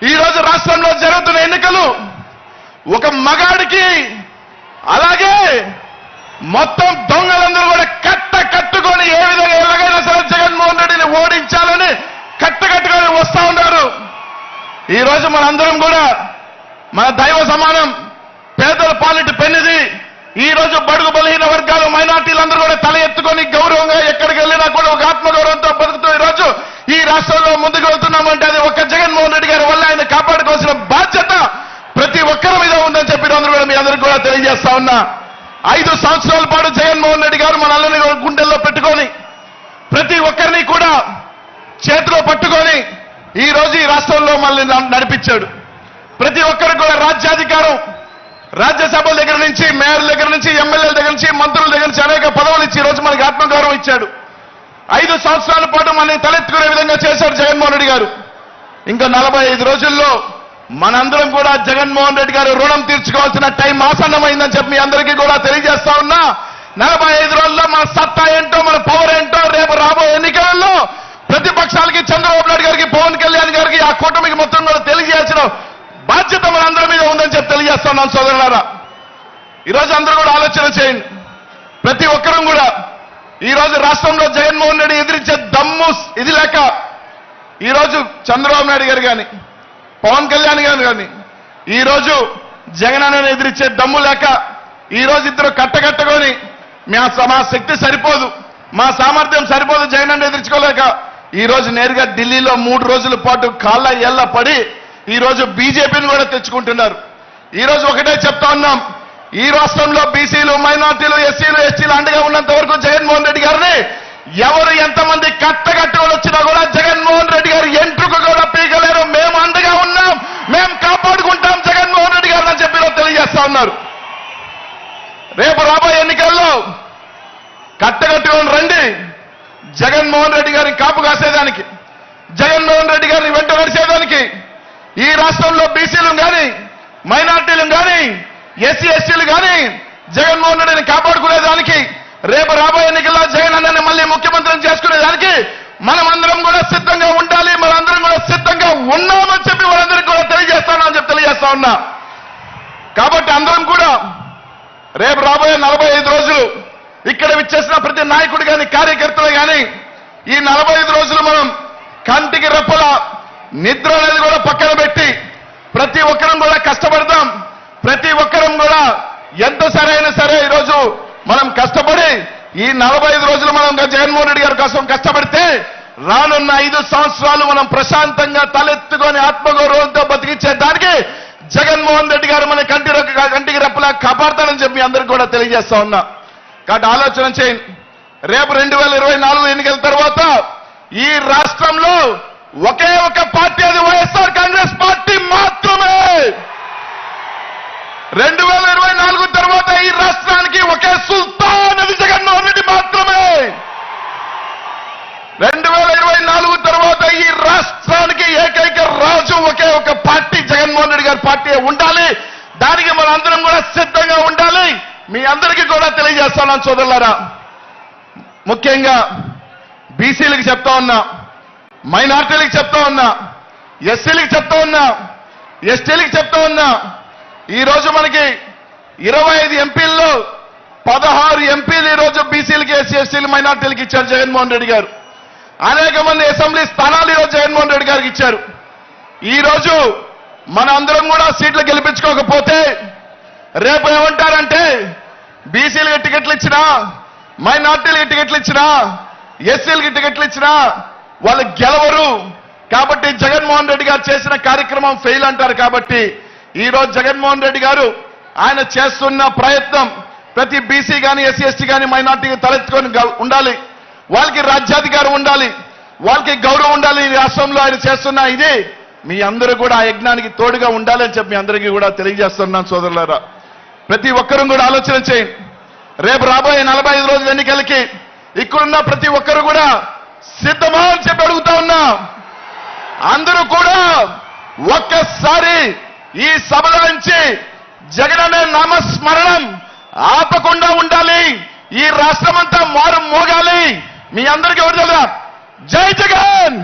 ఈ రోజు రాష్ట్రంలో జరుగుతున్న ఎన్నికలు ఒక మగాడికి అలాగే మొత్తం దొంగలందరూ కూడా కట్టుకొని ఏ విధంగా ఎలాగైనా సరే జగన్మోహన్ రెడ్డిని ఓడించాలని కట్టుకొని వస్తా ఉన్నారు. ఈ రోజు మనందరం కూడా మన దైవ సమానం పేదల పాలిటి పెన్నిది. ఈ రోజు బడుగు బలహీన వర్గాలు మైనార్టీలందరూ కూడా తల ఎత్తుకొని గౌరవంగా ఎక్కడికి వెళ్ళినా కూడా ఒక ఆత్మగౌరవంతో బతుకుతూ ఈ రోజు ఈ రాష్ట్రంలో ముందుకు వెళ్తున్నామంటే అది ఒక్క జగన్మోహన్ రెడ్డి గారి వల్ల ఆయన కాపాడుకోవాల్సిన బాధ్యత ప్రతి ఒక్కరి మీద ఉందని చెప్పి అందరూ కూడా మీ అందరికీ కూడా తెలియజేస్తా ఉన్నా. 5 సంవత్సరాల పాటు జగన్మోహన్ రెడ్డి గారు మనల్ని గుండెల్లో పెట్టుకొని ప్రతి ఒక్కరిని కూడా చేతిలో పట్టుకొని ఈ రోజు ఈ రాష్ట్రంలో మనల్ని నడిపించాడు. ప్రతి ఒక్కరికి కూడా రాజ్యాధికారం రాజ్యసభల దగ్గర నుంచి మేయర్ల దగ్గర నుంచి ఎమ్మెల్యేల దగ్గర నుంచి మంత్రుల దగ్గర నుంచి అనేక పదవులు ఇచ్చి ఈ రోజు మనకి ఆత్మగౌరవం ఇచ్చాడు. 5 సంవత్సరాల పాటు మనల్ని తలెత్తుకునే విధంగా చేశారు జగన్మోహన్ రెడ్డి గారు. ఇంకా 45 రోజుల్లో మనందరం కూడా జగన్మోహన్ రెడ్డి గారు రుణం తీర్చుకోవాల్సిన టైం ఆసన్నమైందని చెప్పి మీ అందరికీ కూడా తెలియజేస్తా ఉన్నా. 45 రోజుల్లో మన సత్తా ఏంటో మన పవర్ ఏంటో రేపు రాబోయే ఎన్నికలలో ప్రతిపక్షాలకి చంద్రబాబు నాయుడు గారికి పవన్ కళ్యాణ్ గారికి ఆ కూటమికి మొత్తం కూడా తెలియజేయాల్సిన బాధ్యత మనందరి మీద ఉందని చెప్పి తెలియజేస్తున్నాను సోదరులారా. ఈరోజు అందరూ కూడా ఆలోచన చేయండి. ప్రతి ఒక్కరం కూడా ఈ రోజు రాష్ట్రంలో జగన్మోహన్ రెడ్డి ఎదిరించే దమ్ము ఇది లేక ఈరోజు చంద్రబాబు నాయుడు గారు కానీ పవన్ కళ్యాణ్ గారు కానీ ఈరోజు జగన్ అన్నని ఎదిరించే దమ్ము లేక ఈ రోజు ఇద్దరు కట్టగట్టుకొని మా శక్తి సరిపోదు మా సామర్థ్యం సరిపోదు జగన్ అన్న ఎదిరించుకోలేక ఈ రోజు నేరుగా ఢిల్లీలో 3 రోజుల పాటు కాళ్ళ ఏళ్ల పడి ఈ రోజు బీజేపీని కూడా తెచ్చుకుంటున్నారు. ఈ రోజు ఒకటే చెప్తా ఉన్నాం, ఈ రాష్ట్రంలో బీసీలు మైనార్టీలు ఎస్సీలు ఎస్టీలు అండగా ఉన్నంత వరకు జగన్మోహన్ రెడ్డి గారిని ఎవరు ఎంతమంది కట్టుకొని వచ్చినా కూడా జగన్మోహన్ రెడ్డి గారు ఎంట్రుకు కూడా పీకలేరు. మేము అండగా ఉన్నాం, మేము కాపాడుకుంటాం జగన్మోహన్ రెడ్డి గారు అని చెప్పి తెలియజేస్తా ఉన్నారు. రేపు రాబోయే ఎన్నికల్లో కట్టుకొని రండి. జగన్మోహన్ రెడ్డి గారిని కాపు కాసేదానికి, జగన్మోహన్ రెడ్డి గారిని వెంట నడిచేదానికి, ఈ రాష్ట్రంలో బీసీలు కానీ మైనార్టీలు కానీ ఎస్సీ ఎస్టీలు కానీ జగన్మోహన్ రెడ్డిని కాపాడుకునేదానికి, రేపు రాబోయే ఎన్నికల్లో జగన్ అన్నని మళ్ళీ ముఖ్యమంత్రిని చేసుకునేదానికి మనమందరం కూడా సిద్ధంగా ఉండాలి. మనందరం కూడా సిద్ధంగా ఉన్నామని చెప్పి వాళ్ళందరికీ కూడా తెలియజేస్తానని చెప్పి తెలియజేస్తా ఉన్నా. కాబట్టి అందరం కూడా రేపు రాబోయే 45 రోజులు ఇక్కడ విచ్చేసిన ప్రతి నాయకుడు కానీ కార్యకర్తలు కానీ ఈ 45 రోజులు మనం కంటికి రెప్పల నిద్ర అనేది కూడా పక్కన పెట్టి ప్రతి ఒక్కరం కూడా కష్టపడదాం. ప్రతి ఒక్కరం కూడా ఎంత సరైన సరే ఈరోజు మనం కష్టపడి ఈ 45 రోజులు మనం జగన్మోహన్ రెడ్డి గారి కోసం కష్టపడితే రానున్న 5 సంవత్సరాలు మనం ప్రశాంతంగా తలెత్తుకొని ఆత్మగౌరవంతో బతికించే దానికి జగన్మోహన్ రెడ్డి గారు మన కంటికి రెప్పలా కాపాడతానని చెప్పి అందరికీ కూడా తెలియజేస్తా ఉన్నా. కాబట్టి ఆలోచన చేయండి. రేపు 2024 ఎన్నికల తర్వాత ఈ రాష్ట్రంలో ఒకే ఒక పార్టీ, అది వైఎస్ఆర్ కాంగ్రెస్ పార్టీ మాత్రమే. 2024 తర్వాత ఈ రాష్ట్రానికి ఒకే సుల్తాన్, అది జగన్మోహన్ రెడ్డి మాత్రమే. 2024 తర్వాత ఈ రాష్ట్రానికి ఏకైక రాజు ఒకే ఒక పార్టీ, జగన్మోహన్ రెడ్డి గారి పార్టీ ఉండాలి. దానికి మనందరం కూడా సిద్ధంగా ఉండాలి. మీ అందరికీ కూడా తెలియజేస్తున్నాను సోదరులారా. ముఖ్యంగా బీసీలకు చెప్తా ఉన్నా, మైనార్టీలకు చెప్తా ఉన్నా, ఎస్సీలకు చెప్తా ఉన్నా, ఎస్టీలకు చెప్తా ఉన్నా. ఈ రోజు మనకి 25 ఎంపీల్లో 16 ఎంపీలు ఈ రోజు బీసీలకి ఎస్సీ ఎస్టీలు మైనార్టీలకు ఇచ్చారు జగన్మోహన్ రెడ్డి గారు. అనేక మంది అసెంబ్లీ స్థానాలు ఈరోజు జగన్మోహన్ రెడ్డి గారికి ఇచ్చారు. ఈ రోజు మన అందరం కూడా సీట్లు గెలిపించుకోకపోతే రేపు ఏమంటారంటే బీసీలకి టికెట్లు ఇచ్చినా, మైనార్టీలకి టికెట్లు ఇచ్చినా, ఎస్సీలకి టికెట్లు ఇచ్చినా వాళ్ళు గెలవరు. కాబట్టి జగన్మోహన్ రెడ్డి గారు చేసిన కార్యక్రమం ఫెయిల్ అంటారు. కాబట్టి ఈ రోజు జగన్మోహన్ రెడ్డి గారు ఆయన చేస్తున్న ప్రయత్నం ప్రతి బీసీ కానీ ఎస్సీ ఎస్టీ కానీ మైనార్టీకి తలెత్తుకొని ఉండాలి. వాళ్ళకి రాజ్యాధికారం ఉండాలి, వాళ్ళకి గౌరవం ఉండాలి. ఈ రాష్ట్రంలో ఆయన చేస్తున్న ఇది మీ అందరూ కూడా ఆ యజ్ఞానికి తోడుగా ఉండాలని చెప్పి మీ అందరికీ కూడా తెలియజేస్తున్నాను సోదరులారా. ప్రతి ఒక్కరూ కూడా ఆలోచన చేయండి. రేపు రాబోయే 45 రోజుల ఎన్నికలకి ఇక్కడున్న ప్రతి ఒక్కరు కూడా సిద్ధమా అని చెప్పి అడుగుతా ఉన్నా. అందరూ కూడా ఒక్కసారి ఈ సభల నుంచి జగన్ అనే నామస్మరణం ఆపకుండా ఉండాలి. ఈ రాష్ట్రమంతా మారు మోగాలి. మీ అందరికీ ఎవరు తెలుసా? జై జగన్.